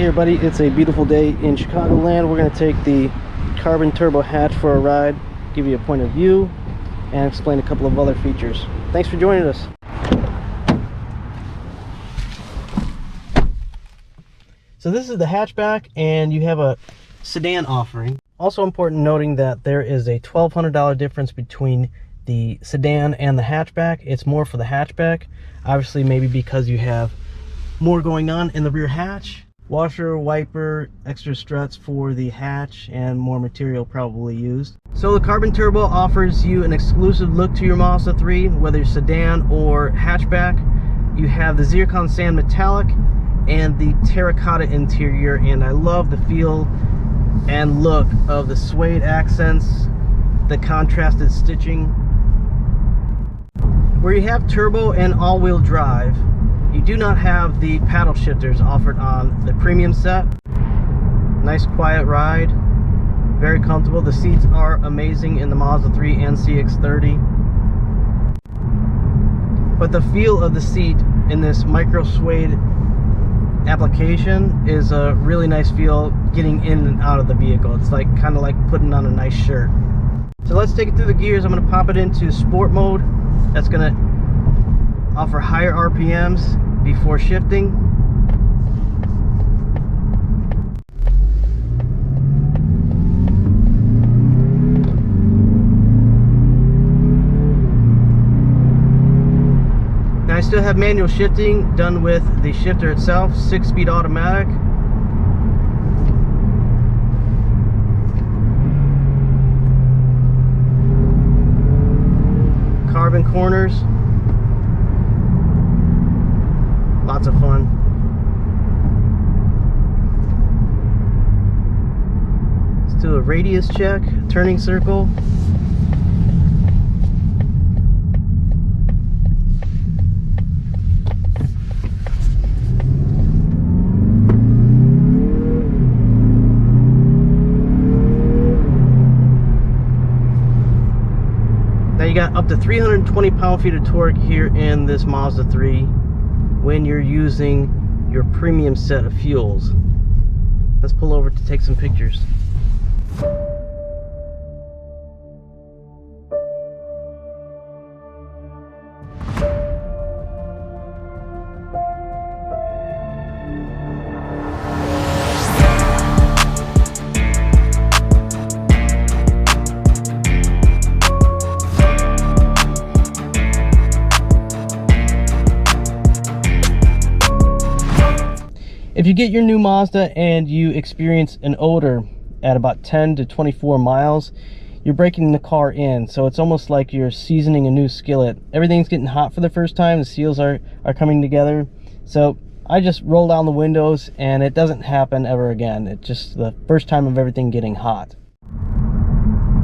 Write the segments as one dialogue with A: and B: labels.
A: Hey everybody, it's a beautiful day in Chicagoland. We're going to take the carbon turbo hatch for a ride, give you a point of view, and explain a couple of other features. Thanks for joining us. So this is the hatchback, and you have a sedan offering. Also important noting that there is a $1,200 difference between the sedan and the hatchback. It's more for the hatchback, obviously maybe because you have more going on in the rear hatch. Washer, wiper, extra struts for the hatch, and more material probably used. So the carbon turbo offers you an exclusive look to your Mazda 3, whether you're sedan or hatchback. You have the zircon sand metallic and the terracotta interior, and I love the feel and look of the suede accents, the contrasted stitching. Where you have turbo and all-wheel drive, you do not have the paddle shifters offered on the premium set. Nice quiet ride, very comfortable. The seats are amazing in the Mazda 3 and CX-30. But the feel of the seat in this micro suede application is a really nice feel getting in and out of the vehicle. It's like kind of like putting on a nice shirt. So let's take it through the gears. I'm going to pop it into sport mode. That's going to offer higher RPMs before shifting. Now I still have manual shifting done with the shifter itself, 6-speed automatic. Carbon corners. Lots of fun. Let's do a radius check, turning circle. Now you got up to 320 pound-feet of torque here in this Mazda 3 when you're using your premium set of fuels. Let's pull over to take some pictures. If you get your new Mazda and you experience an odor at about 10 to 24 miles, you're breaking the car in. So it's almost like you're seasoning a new skillet. Everything's getting hot for the first time. The seals are coming together. So I just roll down the windows and it doesn't happen ever again. It's just the first time of everything getting hot.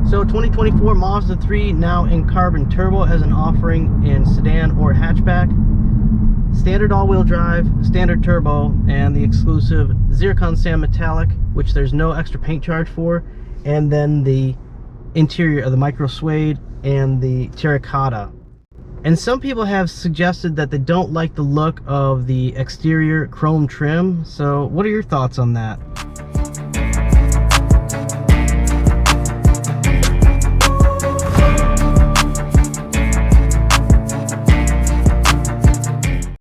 A: So 2024 Mazda 3 now in carbon turbo as an offering in sedan or hatchback. Standard all-wheel drive, standard turbo, and the exclusive zircon sand metallic, which there's no extra paint charge for, and then the interior of the micro suede and the terracotta. And some people have suggested that they don't like the look of the exterior chrome trim. So what are your thoughts on that?